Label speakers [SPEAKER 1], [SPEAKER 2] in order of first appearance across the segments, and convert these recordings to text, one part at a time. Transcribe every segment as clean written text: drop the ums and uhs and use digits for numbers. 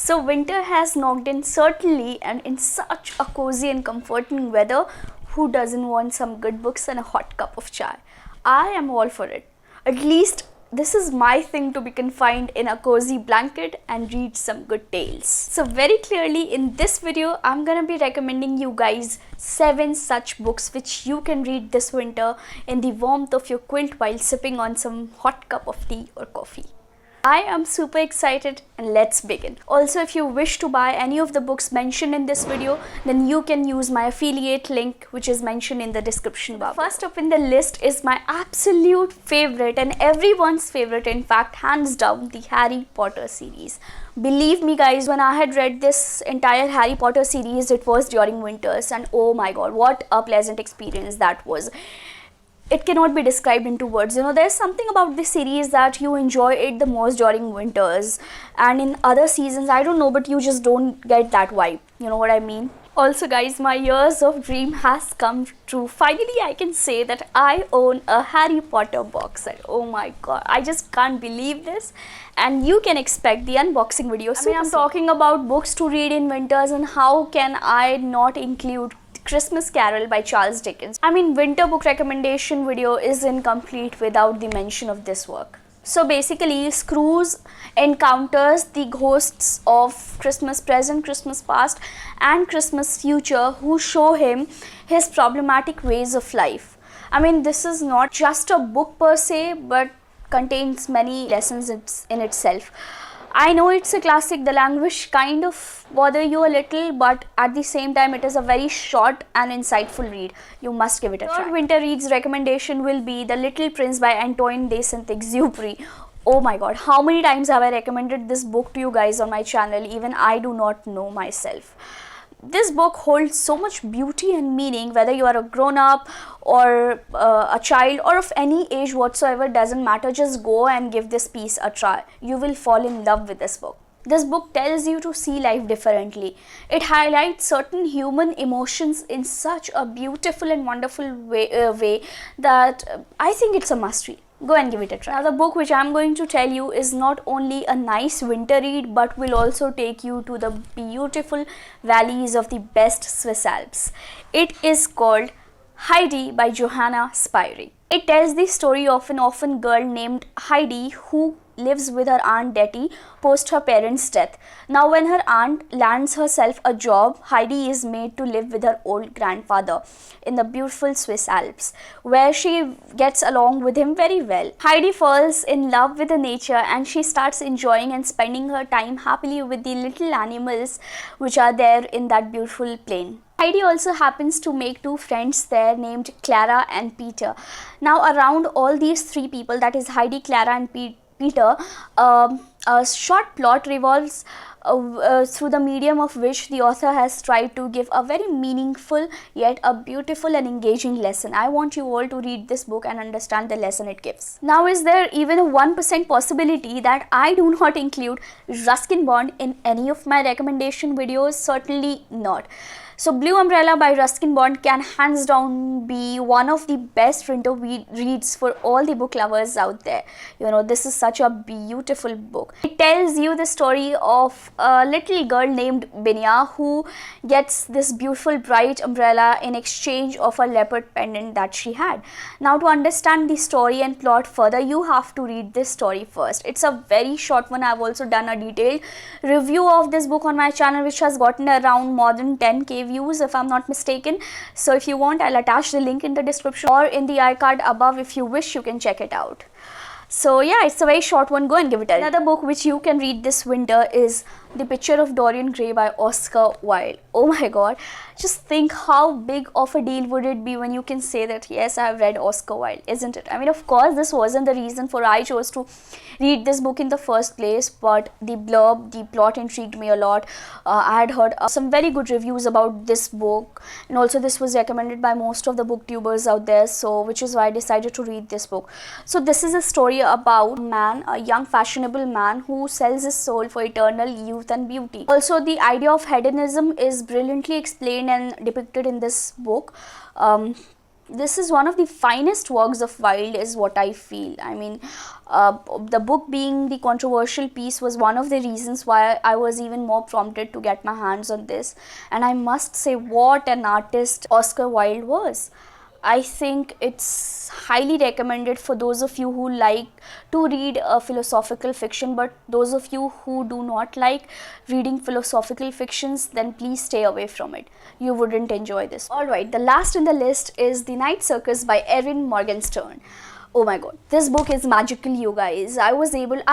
[SPEAKER 1] So winter has knocked in certainly, and in such a cozy and comforting weather, who doesn't want some good books and a hot cup of chai? I am all for it. At least this is my thing, to be confined in a cozy blanket and read some good tales. So very clearly in this video, I'm gonna be recommending you guys 7 such books which you can read this winter in the warmth of your quilt while sipping on some hot cup of tea or coffee. I am super excited, and let's begin. Also, if you wish to buy any of the books mentioned in this video, then you can use my affiliate link which is mentioned in the description bar. First up in the list is my absolute favorite and everyone's favorite, in fact hands down, the Harry Potter series. Believe me guys, when I had read this entire Harry Potter series, it was during winters, and oh my god, what a pleasant experience that was. It cannot be described into words. You know, there's something about this series that you enjoy it the most during winters, and in other seasons, I don't know, but you just don't get that vibe. You know what I mean? Also guys, my years of dream has come true. Finally, I can say that I own a Harry Potter box set. Oh my god, I just can't believe this. And you can expect the unboxing video. I'm talking about books to read in winters, and how can I not include Christmas Carol by Charles Dickens. I mean, winter book recommendation video is incomplete without the mention of this work. So basically, Scrooge encounters the ghosts of Christmas present, Christmas past and Christmas future, who show him his problematic ways of life. I mean, this is not just a book per se, but contains many lessons in itself. I know it's a classic, the language kind of bother you a little, but at the same time it is a very short and insightful read. You must give it a try. Third winter reads recommendation will be The Little Prince by Antoine de Saint-Exupéry. Oh my god, how many times have I recommended this book to you guys on my channel? Even I do not know myself. This book holds so much beauty and meaning, whether you are a grown-up or a child or of any age whatsoever, doesn't matter. Just go and give this piece a try. You will fall in love with this book. This book tells you to see life differently. It highlights certain human emotions in such a beautiful and wonderful way that I think it's a must read. Go and give it a try. Now, the book which I'm going to tell you is not only a nice winter read, but will also take you to the beautiful valleys of the best Swiss Alps. It is called Heidi by Johanna Spyri. It tells the story of an orphan girl named Heidi who lives with her aunt Detty post her parents' death. Now, when her aunt lands herself a job, Heidi is made to live with her old grandfather in the beautiful Swiss Alps, where she gets along with him very well. Heidi falls in love with the nature, and she starts enjoying and spending her time happily with the little animals which are there in that beautiful plain. Heidi also happens to make 2 friends there named Clara and Peter. Now, around all these 3 people, that is Heidi, Clara and Peter, a short plot revolves through the medium of which the author has tried to give a very meaningful yet a beautiful and engaging lesson. I want you all to read this book and understand the lesson it gives. Now, is there even a 1% possibility that I do not include Ruskin Bond in any of my recommendation videos? Certainly not. So Blue Umbrella by Ruskin Bond can hands down be one of the best winter reads for all the book lovers out there. You know, this is such a beautiful book. It tells you the story of a little girl named Binya who gets this beautiful bright umbrella in exchange of a leopard pendant that she had. Now, to understand the story and plot further, you have to read this story first. It's a very short one. I've also done a detailed review of this book on my channel, which has gotten around more than 10k views if I'm not mistaken. So if you want, I'll attach the link in the description or in the iCard above. If you wish, you can check it out. So yeah, it's a very short one. Go and give it a try. Another book which you can read this winter is The Picture of Dorian Gray by Oscar Wilde. Oh my god, just think how big of a deal would it be when you can say that yes, I have read Oscar Wilde, isn't it? I mean, of course, this wasn't the reason for I chose to read this book in the first place, but the blurb, the plot intrigued me a lot. I had heard some very good reviews about this book, and also this was recommended by most of the booktubers out there, so which is why I decided to read this book. So this is a story about a young fashionable man who sells his soul for eternal youth and beauty. Also, the idea of hedonism is brilliantly explained and depicted in this book. this is one of the finest works of Wilde, is what I feel. I mean, the book being the controversial piece was one of the reasons why I was even more prompted to get my hands on this. And I must say, what an artist Oscar Wilde was. I think it's highly recommended for those of you who like to read philosophical fiction, but those of you who do not like reading philosophical fictions, then please stay away from it. You wouldn't enjoy this. Alright, the last in the list is The Night Circus by Erin Morgenstern. Oh my god, this book is magical, you guys. I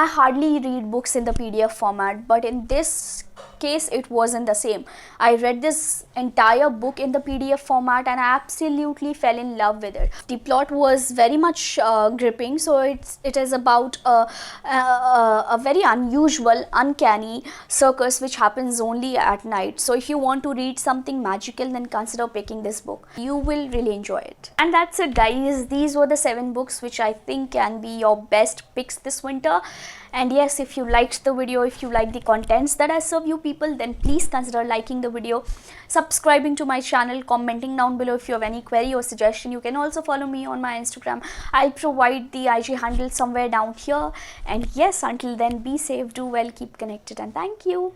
[SPEAKER 1] hardly read books in the PDF format, but in this case it wasn't the same. I read this entire book in the PDF format and I absolutely fell in love with it. The plot was very much gripping. So it is about a very unusual, uncanny circus which happens only at night. So if you want to read something magical, then consider picking this book. You will really enjoy it. And that's it, guys. These were the 7 books which I think can be your best picks this winter. And yes, if you liked the video, if you like the contents that I serve you people, then please consider liking the video, subscribing to my channel, commenting down below if you have any query or suggestion. You can also follow me on my Instagram. I'll provide the IG handle somewhere down here. And yes, until then, be safe, do well, keep connected, and thank you.